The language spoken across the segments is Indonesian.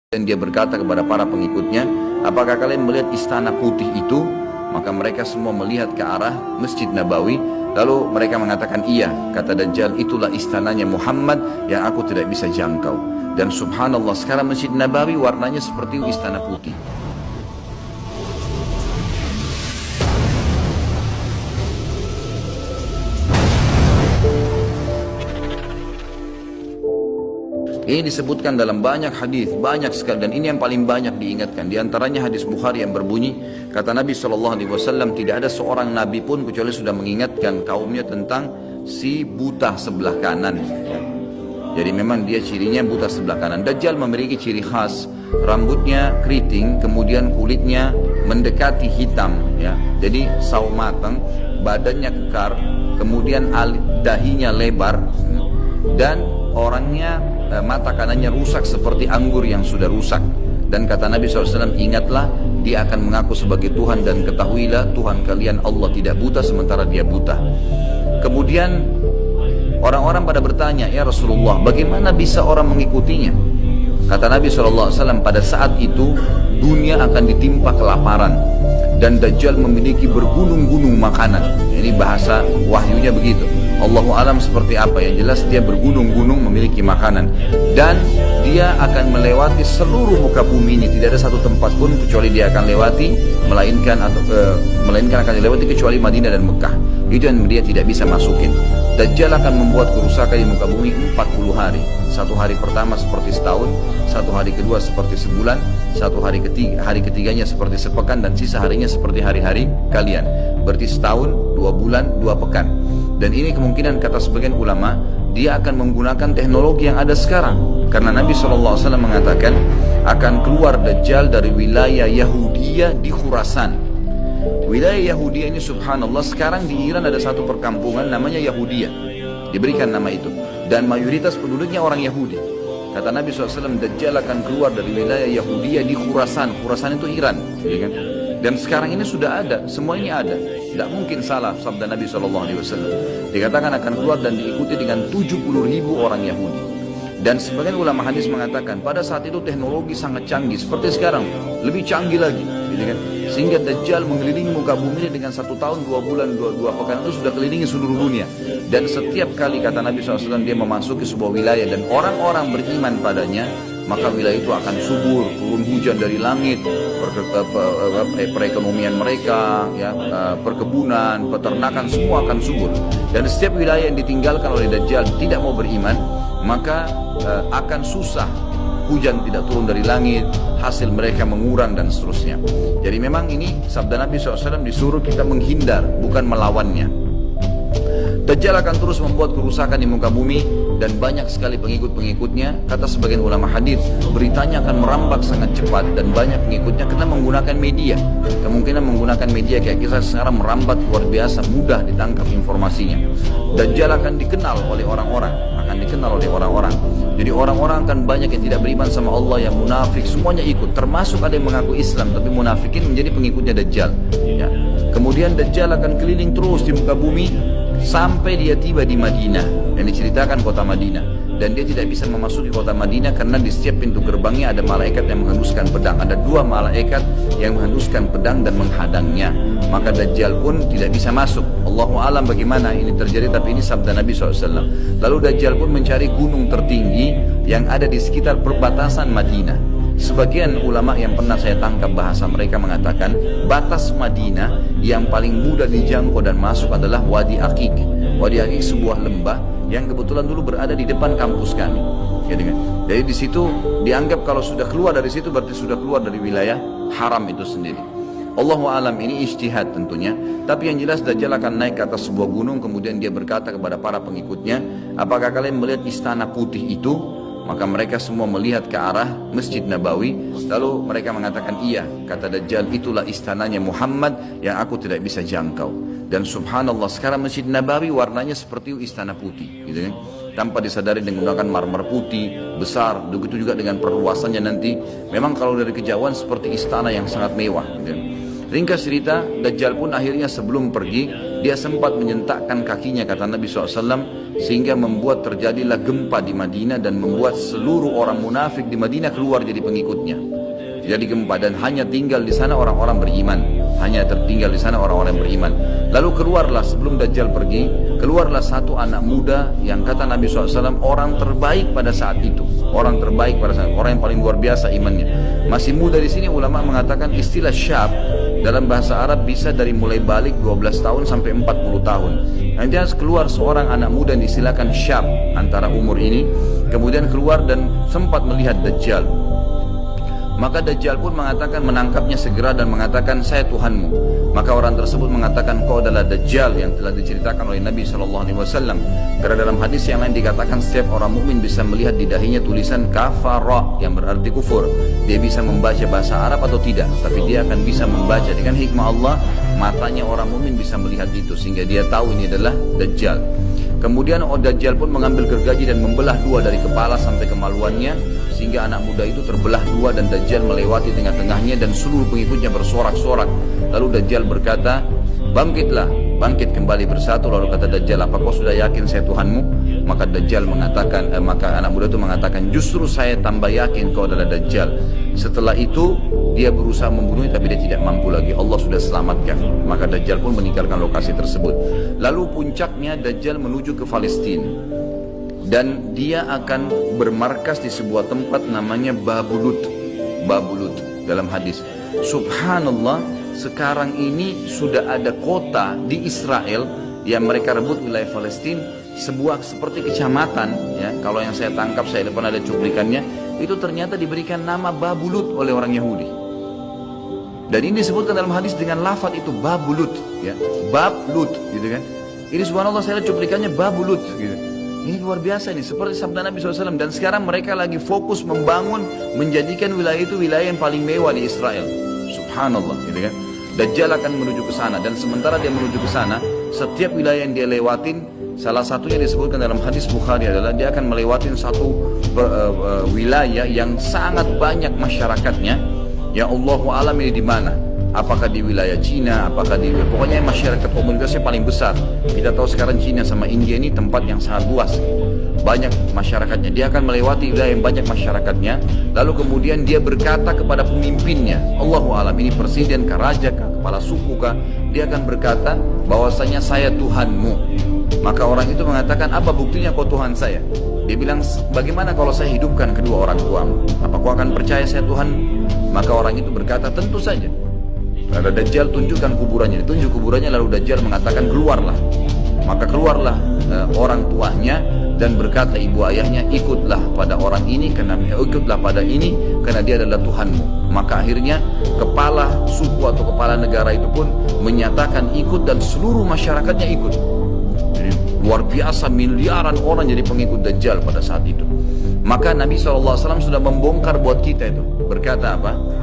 Dan dia berkata kepada para pengikutnya, apakah kalian melihat istana putih itu? Maka mereka semua melihat ke arah Masjid Nabawi. Lalu mereka mengatakan iya. Kata Dajjal, itulah istananya Muhammad yang aku tidak bisa jangkau. Dan subhanallah, sekarang Masjid Nabawi warnanya seperti istana putih. Ini disebutkan dalam banyak hadis, banyak sekali, dan ini yang paling banyak diingatkan. Di antaranya hadis Bukhari yang berbunyi, kata Nabi SAW, tidak ada seorang nabi pun kecuali sudah mengingatkan kaumnya tentang si buta sebelah kanan. Jadi memang dia cirinya buta sebelah kanan. Dajjal memiliki ciri khas, rambutnya keriting, kemudian kulitnya mendekati hitam, ya. Jadi sawo matang, badannya kekar, kemudian dahinya lebar, dan orangnya mata kanannya rusak seperti anggur yang sudah rusak. Dan kata Nabi SAW, ingatlah dia akan mengaku sebagai Tuhan, dan ketahuilah Tuhan kalian Allah tidak buta sementara dia buta. Kemudian orang-orang pada bertanya, ya Rasulullah, bagaimana bisa orang mengikutinya? Kata Nabi SAW, pada saat itu dunia akan ditimpa kelaparan dan Dajjal memiliki bergunung-gunung makanan. Ini bahasa wahyunya begitu. Allahu alam seperti apa, yang jelas dia bergunung-gunung memiliki makanan, dan dia akan melewati seluruh muka bumi ini. Tidak ada satu tempat pun kecuali dia akan lewati, melainkan akan dilewati kecuali Madinah dan Mekah. Itu yang dia tidak bisa masukin. Dajjal akan membuat kerusakan di muka bumi 40 hari. Satu hari pertama seperti setahun, satu hari kedua seperti sebulan, satu hari ketiganya seperti sepekan, dan sisa harinya seperti hari-hari kalian. Berarti setahun, 2 bulan, 2 pekan. Dan ini kemungkinan kata sebagian ulama, dia akan menggunakan teknologi yang ada sekarang. Karena Nabi SAW mengatakan akan keluar Dajjal dari wilayah Yahudiyah di Khurasan. Wilayah Yahudiyah ini subhanallah, sekarang di Iran ada satu perkampungan namanya Yahudiyah, diberikan nama itu, dan mayoritas penduduknya orang Yahudi. Kata Nabi SAW, Dajjal akan keluar dari wilayah Yahudiyah di Khurasan. Khurasan itu Iran, ya kan? Dan sekarang ini sudah ada, semua ini ada. Tidak mungkin salah sabda Nabi SAW. Dikatakan akan keluar dan diikuti dengan 70.000 orang Yahudi. Dan sebagian ulama hadis mengatakan pada saat itu teknologi sangat canggih, seperti sekarang, lebih canggih lagi, gitu kan? Sehingga Dajjal mengelilingi muka bumi dengan 1 tahun, 2 bulan, 2 pekan itu sudah kelilingi seluruh dunia. Dan setiap kali kata Nabi SAW dia memasuki sebuah wilayah dan orang-orang beriman padanya, maka wilayah itu akan subur, turun hujan dari langit, perekonomian mereka, ya, perkebunan, peternakan, semua akan subur. Dan setiap wilayah yang ditinggalkan oleh Dajjal tidak mau beriman, maka akan susah, hujan tidak turun dari langit, hasil mereka mengurang dan seterusnya. Jadi memang ini sabda Nabi SAW, disuruh kita menghindar, bukan melawannya. Dajjal akan terus membuat kerusakan di muka bumi dan banyak sekali pengikut-pengikutnya. Kata sebagian ulama hadis, beritanya akan merambat sangat cepat dan banyak pengikutnya karena menggunakan media. Kemungkinan menggunakan media kayak kita sekarang merambat luar biasa, mudah ditangkap informasinya. Dajjal akan dikenal oleh orang-orang, Jadi orang-orang akan banyak yang tidak beriman sama Allah, yang munafik, semuanya ikut. Termasuk ada yang mengaku Islam tapi munafikin menjadi pengikutnya Dajjal. Ya. Kemudian Dajjal akan keliling terus di muka bumi sampai dia tiba di Madinah, yang diceritakan kota Madinah. Dan dia tidak bisa memasuki kota Madinah karena di setiap pintu gerbangnya ada malaikat yang menghembuskan pedang. Ada 2 malaikat yang menghembuskan pedang dan menghadangnya. Maka Dajjal pun tidak bisa masuk. Allahu alam bagaimana ini terjadi, tapi ini sabda Nabi SAW. Lalu Dajjal pun mencari gunung tertinggi yang ada di sekitar perbatasan Madinah. Sebagian ulama yang pernah saya tangkap bahasa mereka mengatakan batas Madinah yang paling mudah dijangkau dan masuk adalah Wadi Aqiq. Wadi Aqiq sebuah lembah yang kebetulan dulu berada di depan kampus kami. Jadi di situ dianggap kalau sudah keluar dari situ berarti sudah keluar dari wilayah haram itu sendiri. Allahu alam, ini ijtihad tentunya. Tapi yang jelas Dajjal akan naik ke atas sebuah gunung, kemudian dia berkata kepada para pengikutnya, apakah kalian melihat istana putih itu? Maka mereka semua melihat ke arah Masjid Nabawi. Lalu mereka mengatakan iya. Kata Dajjal, itulah istananya Muhammad yang aku tidak bisa jangkau. Dan subhanallah, sekarang Masjid Nabawi warnanya seperti istana putih, gitu kan? Tanpa disadari dengan menggunakan marmer putih besar. Begitu juga dengan perluasannya nanti. Memang kalau dari kejauhan seperti istana yang sangat mewah, gitu kan? Ringkas cerita, Dajjal pun akhirnya sebelum pergi, dia sempat menyentakkan kakinya, kata Nabi SAW, sehingga membuat terjadilah gempa di Madinah dan membuat seluruh orang munafik di Madinah keluar jadi pengikutnya. Jadi gempa dan hanya tinggal di sana orang-orang beriman. Hanya tertinggal di sana orang-orang beriman. Lalu keluarlah sebelum Dajjal pergi, keluarlah satu anak muda yang kata Nabi SAW orang terbaik pada saat itu. Orang terbaik pada saat, orang yang paling luar biasa imannya. Masih muda di sini ulama mengatakan istilah syab dalam bahasa Arab bisa dari mulai balik 12 tahun sampai 40 tahun. Nanti harus keluar seorang anak muda yang disilakan syab antara umur ini, kemudian keluar dan sempat melihat Dajjal. Maka Dajjal pun mengatakan menangkapnya segera dan mengatakan saya Tuhanmu. Maka orang tersebut mengatakan kau adalah Dajjal yang telah diceritakan oleh Nabi SAW. Karena dalam hadis yang lain dikatakan setiap orang mukmin bisa melihat di dahinya tulisan kafara yang berarti kufur. Dia bisa membaca bahasa Arab atau tidak, tapi dia akan bisa membaca dengan hikmah Allah. Matanya orang mukmin bisa melihat itu sehingga dia tahu ini adalah Dajjal. Kemudian Dajjal pun mengambil gergaji dan membelah dua dari kepala sampai kemaluannya, sehingga anak muda itu terbelah dua dan Dajjal melewati tengah-tengahnya dan seluruh pengikutnya bersorak-sorak. Lalu Dajjal berkata, bangkitlah, bangkit kembali bersatu. Lalu kata Dajjal, apa kau sudah yakin saya Tuhanmu? Maka Dajjal mengatakan, maka anak muda itu mengatakan, justru saya tambah yakin kau adalah Dajjal. Setelah itu dia berusaha membunuhnya tapi dia tidak mampu lagi. Allah sudah selamatkan. Maka Dajjal pun meninggalkan lokasi tersebut. Lalu puncaknya Dajjal menuju ke Palestina. Dan dia akan bermarkas di sebuah tempat namanya Babulut. Babulut dalam hadis. Subhanallah, sekarang ini sudah ada kota di Israel yang mereka rebut wilayah Palestina, sebuah seperti kecamatan ya. Kalau yang saya tangkap, saya pernah ada cuplikannya, itu ternyata diberikan nama Babulut oleh orang Yahudi. Dan ini disebutkan dalam hadis dengan lafaz itu Babulut ya. Bablut gitu kan. Ini subhanallah saya lihat cuplikannya Babulut gitu. Ini luar biasa ini, seperti sabda Nabi SAW. Dan sekarang mereka lagi fokus membangun, menjadikan wilayah itu wilayah yang paling mewah di Israel. Subhanallah, gitu kan. Dajjal akan menuju ke sana, dan sementara dia menuju ke sana, setiap wilayah yang dia lewatin, salah satunya disebutkan dalam hadis Bukhari adalah dia akan melewatin satu wilayah yang sangat banyak masyarakatnya. Ya Allahu a'lam ini di mana? Apakah di wilayah Cina, apakah di pokoknya masyarakat komunitasnya paling besar. Kita tahu sekarang Cina sama India ini tempat yang sangat luas, banyak masyarakatnya. Dia akan melewati wilayah yang banyak masyarakatnya. Lalu kemudian dia berkata kepada pemimpinnya, Allahu a'lam ini presiden kah, raja kah, kepala suku kah, dia akan berkata bahwasanya saya Tuhanmu. Maka orang itu mengatakan, apa buktinya kau Tuhan saya? Dia bilang, bagaimana kalau saya hidupkan kedua orang tuamu? Apa kau akan percaya saya Tuhan? Maka orang itu berkata, tentu saja. Ada Dajjal, tunjukkan kuburannya. Ditunjuk kuburannya, lalu Dajjal mengatakan keluarlah. Maka keluarlah orang tuanya dan berkata ibu ayahnya, ikutlah pada orang ini karena ikutlah pada ini karena dia adalah Tuhanmu. Maka akhirnya kepala suku atau kepala negara itu pun menyatakan ikut dan seluruh masyarakatnya ikut. Jadi luar biasa, miliaran orang jadi pengikut Dajjal pada saat itu. Maka Nabi SAW sudah membongkar buat kita itu. Berkata apa?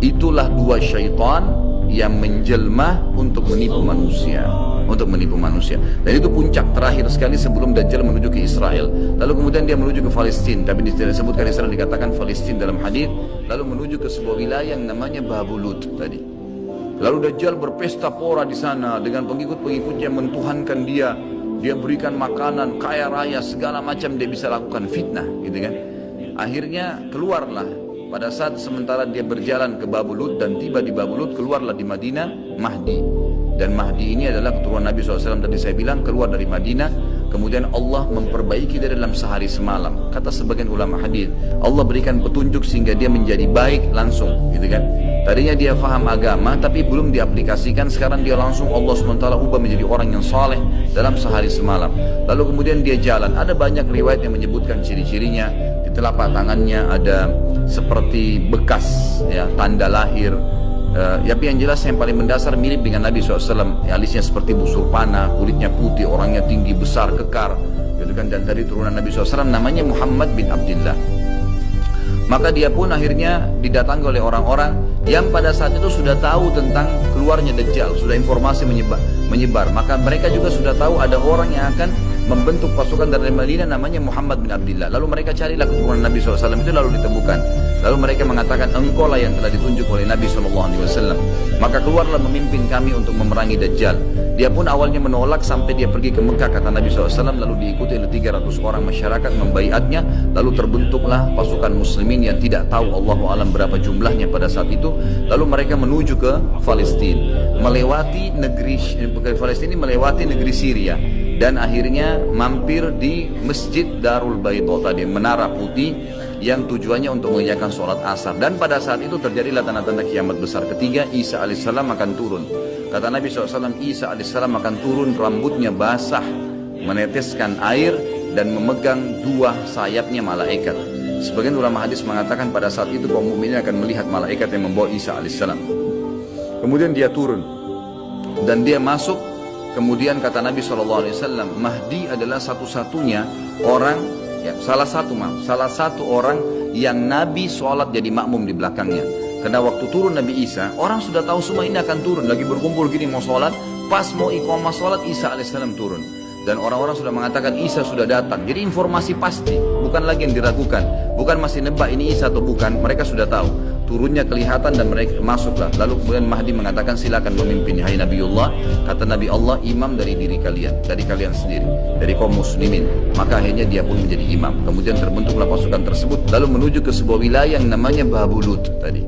Itulah dua syaitan yang menjelma untuk menipu manusia, untuk menipu manusia. Dan itu puncak terakhir sekali sebelum Dajjal menuju ke Israel. Lalu kemudian dia menuju ke Palestina, tapi disebutkan Israel, dikatakan Palestina dalam hadis. Lalu menuju ke sebuah wilayah yang namanya Babulut tadi. Lalu Dajjal berpesta pora di sana dengan pengikut-pengikutnya, mentuhankan dia. Dia berikan makanan kaya raya, segala macam dia bisa lakukan, fitnah gitu kan. Akhirnya keluarlah. Pada saat sementara dia berjalan ke Babulut dan tiba di Babulut, keluarlah di Madinah Mahdi. Dan Mahdi ini adalah keturunan Nabi SAW tadi saya bilang, keluar dari Madinah. Kemudian Allah memperbaiki dia dalam sehari semalam. Kata sebagian ulama hadis, Allah berikan petunjuk sehingga dia menjadi baik langsung, gitu kan. Tadinya dia faham agama tapi belum diaplikasikan, sekarang dia langsung Allah SWT ubah menjadi orang yang saleh dalam sehari semalam. Lalu kemudian dia jalan. Ada banyak riwayat yang menyebutkan ciri-cirinya. Di telapak tangannya ada seperti bekas ya, tanda lahir. Tapi yang jelas yang paling mendasar mirip dengan Nabi SAW. Alisnya seperti busur panah, kulitnya putih, orangnya tinggi besar kekar, gitu kan. Dan dari turunan Nabi SAW namanya Muhammad bin Abdullah. Maka dia pun akhirnya didatangi oleh orang-orang yang pada saat itu sudah tahu tentang keluarnya Dajjal, sudah informasi menyebar. Maka mereka juga sudah tahu ada orang yang akan membentuk pasukan dari Madinah namanya Muhammad bin Abdullah. Lalu mereka carilah keturunan Nabi SAW itu, lalu ditemukan. Lalu mereka mengatakan, engkau lah yang telah ditunjuk oleh Nabi SAW. Maka keluarlah memimpin kami untuk memerangi Dajjal. Dia pun awalnya menolak sampai dia pergi ke Mekah, kata Nabi SAW. Lalu diikuti oleh 300 orang masyarakat membaiatnya. Lalu terbentuklah pasukan muslimin yang tidak tahu Allahu alam berapa jumlahnya pada saat itu. Lalu mereka menuju ke Palestina, melewati negeri Palestina, melewati negeri Syria, dan akhirnya mampir di Masjid Darul Baydha tadi, menara putih yang tujuannya untuk mengerjakan sholat asar. Dan pada saat itu terjadilah tanda-tanda kiamat besar ketiga. Isa alaihissalam akan turun. Kata Nabi SAW, Isa alaihissalam akan turun, rambutnya basah, meneteskan air, dan memegang dua sayapnya malaikat. Sebagian ulama hadis mengatakan pada saat itu kaum mukminin akan melihat malaikat yang membawa Isa alaihissalam. Kemudian dia turun dan dia masuk. Kemudian kata Nabi SAW, Mahdi adalah satu-satunya orang, ya, salah satu orang yang Nabi sholat jadi makmum di belakangnya. Karena waktu turun Nabi Isa, orang sudah tahu semua ini akan turun, lagi berkumpul gini mau sholat, pas mau iqamah sholat Isa alaihissalam turun. Dan orang-orang sudah mengatakan Isa sudah datang. Jadi informasi pasti, bukan lagi yang diragukan, bukan masih nebak ini Isa atau bukan, mereka sudah tahu. Turunnya kelihatan dan mereka masuklah. Lalu kemudian Mahdi mengatakan, silakan memimpin hai Nabiullah. Kata Nabi Allah, imam dari diri kalian, dari kalian sendiri, dari kaum muslimin. Maka akhirnya dia pun menjadi imam. Kemudian terbentuklah pasukan tersebut lalu menuju ke sebuah wilayah yang namanya Babulut tadi.